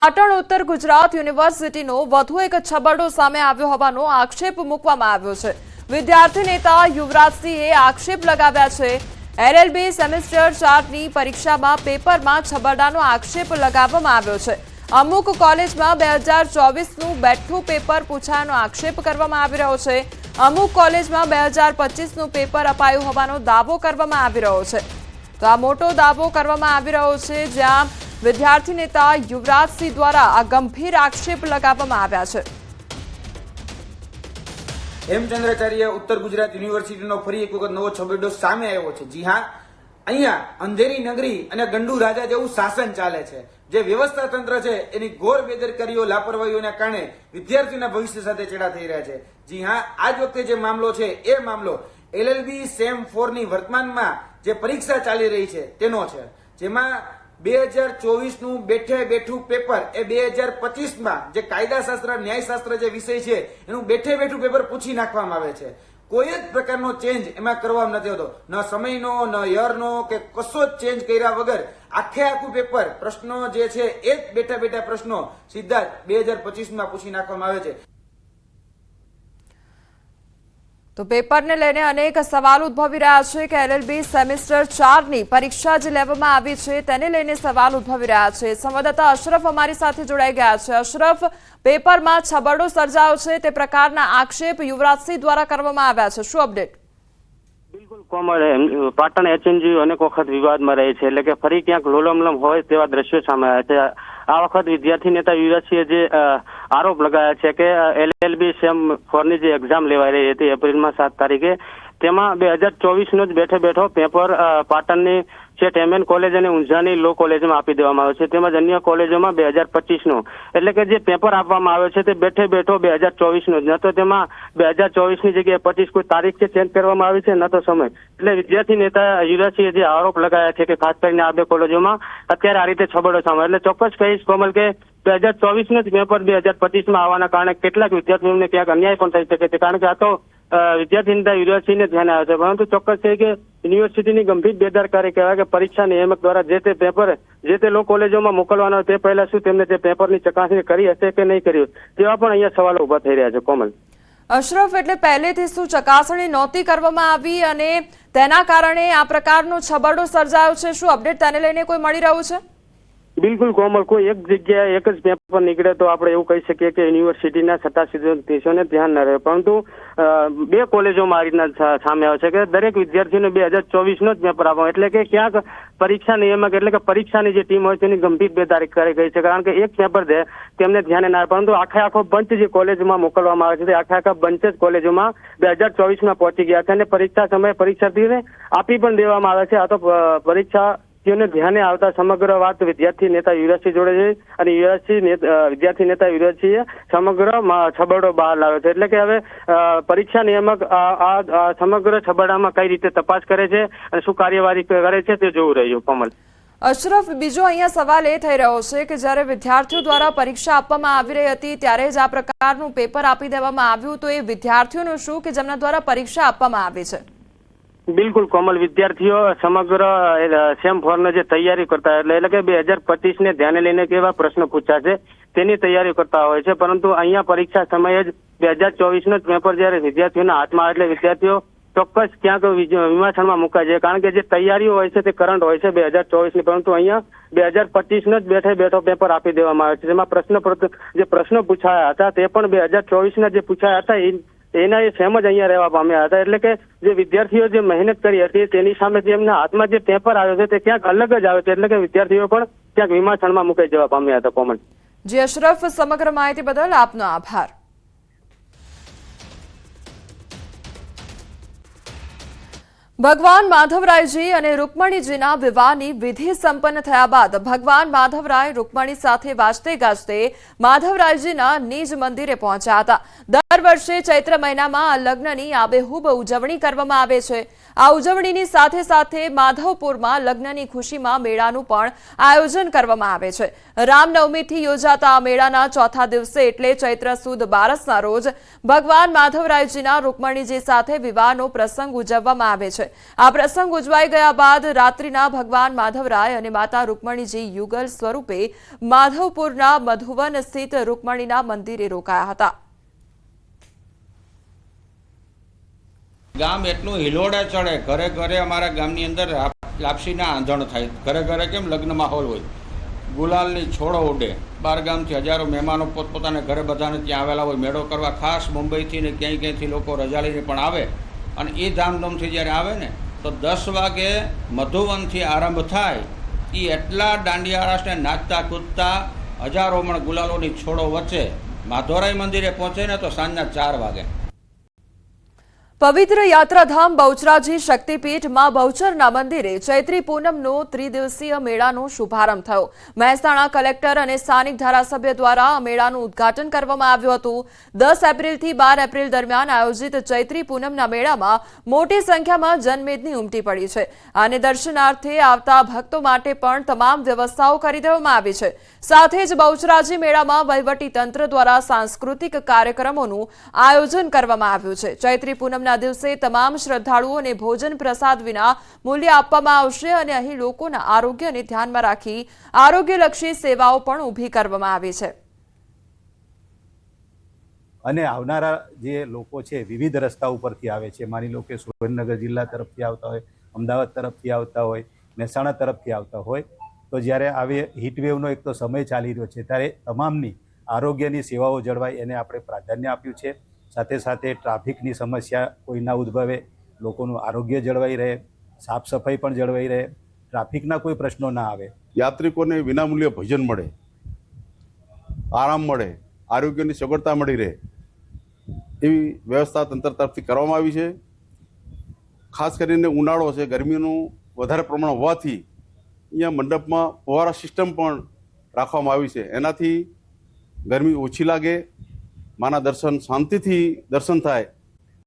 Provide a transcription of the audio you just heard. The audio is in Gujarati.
પાટણ ઉત્તર ગુજરાત યુનિવર્સિટીનો વધુ એક છબરડો સામે આવ્યો હોવાનો આક્ષેપ મૂકવામાં આવ્યો છે। વિદ્યાર્થી નેતા યુવરાજસિંહે આક્ષેપ લગાવ્યા છે। એલએલબી સેમેસ્ટર 4ની પરીક્ષામાં પેપરમાં છબરડાનો આક્ષેપ લગાવવામાં આવ્યો છે। અમુક કોલેજમાં 2024નું બેઠું પેપર પૂછાયાનો આક્ષેપ કરવામાં આવી રહ્યો છે। અમુક કોલેજમાં 2025નું પેપર અપાયું હોવાનો દાવો કરવામાં આવી રહ્યો છે। તો આ મોટો દાવો કરવામાં આવી રહ્યો છે, જ્યાં વિદ્યાર્થી નેતા યુવરાજસિંહ દ્વારા આ ગંભીર આક્ષેપ લગાવવામાં આવ્યા છે। હેમચંદ્રાચાર્ય ઉત્તર ગુજરાત યુનિવર્સિટીનો ફરી એક વખત નવો છબરડો સામે આવ્યો છે। જી હા, અહીંયા અંધેરી નગરી અને ગંડુ રાજા જેવું શાસન ચાલે છે। જે વ્યવસ્થા તંત્ર છે એની ઘોર બેદરકારીઓ, લાપરવાહીઓના કારણે વિદ્યાર્થીઓના ભવિષ્ય સાથે ચેડા થઈ રહ્યા છે। જી હા, આજ વખતે જે મામલો છે એ મામલો એલએલબી સેમ 4 ની વર્તમાનમાં જે પરીક્ષા ચાલી રહી છે તેનો છે, જેમાં 2024નું બેઠું પેપર એ 2025માં જે કાયદાશાસ્ત્ર, ન્યાયશાસ્ત્ર જે વિષય છે એનું બેઠું પેપર પૂછી નાખવામાં આવે છે। કોઈ જ પ્રકારનો ચેન્જ એમાં કરવામાં નથી હોતો, ન સમયનો, ન યરનો કે કશો જ ચેન્જ કર્યા વગર આખું પેપર, પ્રશ્નો જે છે એ જ બેઠા પ્રશ્નો સીધા જ 2025માં પૂછી નાખવામાં આવે છે। તો પેપરને લઈને અનેક સવાલ ઉદ્ભવી રહ્યા છે કે એલએલબી સેમેસ્ટર 4ની પરીક્ષા જે લેવામાં આવી છે તેને લઈને સવાલ ઉદ્ભવી રહ્યા છે। સંવાદદાતા અશરફ અમારી સાથે જોડાઈ ગયા છે। અશરફ, પેપરમાં છબરડો સર્જાયો છે તે પ્રકારના આક્ષેપ યુવરાજસિંહ દ્વારા કરવામાં આવ્યા છે, શું અપડેટ? બિલકુલ કોમળ, પાટણ એચએનજી અનેક વખત વિવાદમાં રહે છે, એટલે કે ફરી ક્યાંક લોલમલમ હોય તેવા દ્રશ્યો સામે આવ્યા છે। આ વખત વિદ્યાર્થી નેતા યુવરાજસિંહે જે આરોપ લગાવ્યા છે કે એલએલબી સેમ 4ની જે એક્ઝામ લેવાઈ રહી હતી એપ્રિલમાં 7 તારીખે, તેમાં 2024નો જ બેઠો પેપર પાટણની એમએન કોલેજ અને ઊંઝાની લો કોલેજમાં આપી દેવામાં આવ્યો છે, તેમજ અન્ય કોલેજોમાં 2025નું, એટલે કે જે પેપર આપવામાં આવ્યો છે તે બેઠો 2024નું જ, ન તો તેમાં 2024ની જગ્યાએ 25 કોઈ તારીખ છે ચેન્જ કરવામાં આવી છે, ન તો સમય। એટલે વિદ્યાર્થી નેતા યુવરાજસિંહે જે આરોપ લગાવ્યા છે કે ખાસ કરીને આ બે કોલેજોમાં અત્યારે આ રીતે છબરડો સામે, એટલે ચોક્કસ કહીશ કોમલ કે 2024નું જ પેપર 2025માં આવવાના કારણે કેટલાક વિદ્યાર્થીઓને ક્યાંક અન્યાય પણ થઈ શકે છે, કારણ કે આ તો વિદ્યાર્થી નેતા યુવરાજસિંહને ધ્યાને આવે છે। પરંતુ ચોક્કસ છે કે યુનિવર્સિટીની ગંભીર બેદરકારી કહેવાય કે પરીક્ષા નિયામક દ્વારા જે તે પેપર જે તે લો કોલેજોમાં મોકલવાનો તે પહેલા શું તેમને તે પેપરની ચકાસણી કરી હશે કે નહીં કરી, તેવા પણ અહીંયા સવાલો ઉભા થઈ રહ્યા છે। કોમલ, અશરફ, એટલે પહેલેથી શું ચકાસણી નહોતી કરવામાં આવી અને તેના કારણે આ પ્રકારનો છબરડો સર્જાયો છે, શું અપડેટ તેને લઈને કોઈ મળી રહ્યું છે? બિલકુલ કોમલ, કોઈ એક જગ્યાએ એક જ પેપર નીકળે તો આપણે એવું કહી શકીએ કે યુનિવર્સિટીના સત્તાધીશોને ધ્યાન ન રહે, પરંતુ બે કોલેજોમાં આ રીતના સામે આવે છે કે દરેક વિદ્યાર્થીઓને 2024નો જ પેપર આપવાનો, એટલે કે ક્યાંક પરીક્ષા નિયામક એટલે કે પરીક્ષાની જે ટીમ હોય તેની ગંભીર બેદરકારી ગઈ છે, કારણ કે એક પેપર દે તેમને ધ્યાને ના આવે, પરંતુ આખો બંચ જે કોલેજમાં મોકલવામાં આવે છે તે આખા બંચ જ કોલેજોમાં 2024માં પહોંચી ગયા છે અને પરીક્ષા સમયે પરીક્ષાર્થીઓને આપી પણ દેવામાં આવે છે। આ તો પરીક્ષાર્થીઓને ધ્યાને આવતા સમગ્ર વાત વિદ્યાર્થી નેતા યુવરાજસિંહ જોડે છે અને વિદ્યાર્થી નેતા યુવરાજસિંહે સમગ્ર છબરડો બહાર લાવ્યો છે, એટલે કે હવે પરીક્ષા નિયામક આ સમગ્ર છબરડામાં કઈ રીતે તપાસ કરે છે અને શું કાર્યવાહી કરે છે તે જોવું રહ્યું। કોમલ, અશરફ, બીજો અહીંયા સવાલ એ થઈ રહ્યો છે કે જ્યારે વિદ્યાર્થીઓ દ્વારા પરીક્ષા આપવામાં આવી રહી હતી ત્યારે જ આ પ્રકારનું પેપર આપી દેવામાં આવ્યું, તો એ વિદ્યાર્થીઓનું શું કે જેમના દ્વારા પરીક્ષા આપવામાં આવી છે? બિલકુલ કોમલ, વિદ્યાર્થીઓ સમગ્ર સેમ 4 જે તૈયારી કરતા એટલે કે 2025ને ધ્યાને લઈને કેવા પ્રશ્નો પૂછાશે તેની તૈયારી કરતા હોય છે, પરંતુ અહીંયા પરીક્ષા સમયે જ 2024નો જ પેપર જયારે વિદ્યાર્થીઓના હાથમાં એટલે વિદ્યાર્થીઓ ચોક્કસ ક્યાંક વિમાસણમાં મુકાય છે, કારણ કે જે તૈયારીઓ હોય છે તે કરંટ હોય છે 2024ની, પરંતુ અહીંયા 2025નો જ બેઠો પેપર આપી દેવામાં આવે છે, જેમાં જે પ્રશ્નો પૂછાયા હતા તે પણ 2024ના જે પૂછાયા હતા એના એ સેમ જ અહીંયા રહેવા પામ્યા હતા, એટલે કે જે વિદ્યાર્થીઓ જે મહેનત કરી હતી તેની સામે જેમના હાથમાં જે પેપર આવ્યો છે તે ક્યાંક અલગ જ આવે છે, એટલે કે વિદ્યાર્થીઓ પણ ક્યાંક વિમાસણમાં મુકાઈ જવા પામ્યા હતા। કોમલ, જી અશરફ, સમગ્ર માહિતી બદલ આપનો આભાર। ભગવાન માધવરાયજી અને રૂકમણીજીના વિવાહની વિધિ સંપન્ન થયા બાદ ભગવાન માધવરાય રૂકમણી સાથે વાજતે ગાજતે માધવરાયજીના નિજ મંદિરે પહોંચ્યા હતા। દર વર્ષે ચૈત્ર મહિનામાં આ લગ્નની આબેહૂબ ઉજવણી કરવામાં આવે છે। આ ઉજવણીની સાથે સાથે માધવપુરમાં લગ્નની ખુશીમાં મેળાનું પણ આયોજન કરવામાં આવે છે. રામનવમીથી યોજાતા આ મેળાના ચોથા દિવસે એટલે ચૈત્ર સુદ 12ના રોજ ભગવાન માધવરાયજીના રૂકમણીજી સાથે વિવાહનો પ્રસંગ ઉજવવામાં આવે છે. આ પ્રસંગ ઉજવાઈ ગયા બાદ રાત્રિના ભગવાન માધવરાય અને માતા રૂકમણીજી યુગલ સ્વરૂપે માધવપુરના મધુવન સ્થિત રૂકમણીના મંદિરે રોકાયા હતા. ગામ એટલું હિલોડે ચડે, ઘરે ઘરે અમારા ગામની અંદર લાપસીના આંધણ થાય. ઘરે ઘરે કેમ લગ્ન માહોલ હોય, ગુલાલની છોડો ઉડે, બાર ગામથી હજારો મહેમાનો પોતપોતાના ઘરે બધાને ત્યાં આવેલા હોય મેળો કરવા. ખાસ મુંબઈથી ને ક્યાંયથી લોકો રજા લઈને પણ આવે અને એ ધામધૂમથી જ્યારે આવે ને તો 10 વાગે મધુવનથી આરંભ થાય. એ એટલા દાંડિયા રાસને નાચતા કૂદતા હજારો મણ ગુલાલોની છોડો વચ્ચે માધવરાય મંદિરે પહોંચે ને તો સાંજના 4 વાગે. પવિત્ર યાત્રાધામ બહુચરાજી શક્તિપીઠમાં બહુચરના મંદિરે ચૈત્રી પૂનમનો ત્રિદિવસીય મેળાનો શુભારંભ થયો. મહેસાણા કલેક્ટર અને સ્થાનિક ધારાસભ્ય દ્વારા આ મેળાનું ઉદ્ઘાટન કરવામાં આવ્યું હતું. 10 એપ્રિલથી 12 એપ્રિલ દરમિયાન આયોજિત ચૈત્રી પૂનમના મેળામાં મોટી સંખ્યામાં જનમેદની ઉમટી પડી છે અને દર્શનાર્થે આવતા ભક્તો માટે પણ તમામ વ્યવસ્થાઓ કરી દેવામાં આવી છે. સાથે જ બહુચરાજી મેળામાં વહીવટી તંત્ર દ્વારા સાંસ્કૃતિક કાર્યક્રમોનું આયોજન કરવામાં આવ્યું છે. ચૈત્રી પૂનમના દિવસે તમામ શ્રદ્ધાળુઓને ભોજન પ્રસાદ વિના મૂલ્ય આપવામાં આવશે અને અહીં લોકોના આરોગ્યને ધ્યાનમાં રાખી આરોગ્યલક્ષી સેવાઓ પણ ઊભી કરવામાં આવી છે. અને આવનારા જે લોકો છે વિવિધ રસ્તા ઉપરથી આવે છે. માની લો કે સુરેન્દ્રનગર જિલ્લા તરફથી આવતા હોય, અમદાવાદ તરફથી આવતા હોય, મહેસાણા તરફથી આવતા હોય, તો જ્યારે આવે હીટવેવનો એક તો સમય ચાલી રહ્યો છે ત્યારે તમામની આરોગ્યની સેવાઓ જળવાય એને આપણે પ્રાધાન્ય આપ્યું છે. સાથે સાથે ટ્રાફિકની સમસ્યા કોઈ ના ઉદ્ભવે, લોકોનું આરોગ્ય જળવાઈ રહે, સાફ સફાઈ પણ જળવાઈ રહે, ટ્રાફિકના કોઈ પ્રશ્નો ના આવે, યાત્રિકોને વિનામૂલ્યે ભોજન મળે, આરામ મળે, આરોગ્યની સગવડતા મળી રહે એવી વ્યવસ્થા તંત્ર તરફથી કરવામાં આવી છે. ખાસ કરીને ઉનાળો છે, ગરમીનું વધારે પ્રમાણ હોવાથી અહીંયા મંડપમાં ફુવારા સિસ્ટમ પણ રાખવામાં આવી છે. એનાથી ગરમી ઓછી લાગે, માના દર્શન શાંતિથી દર્શન થાય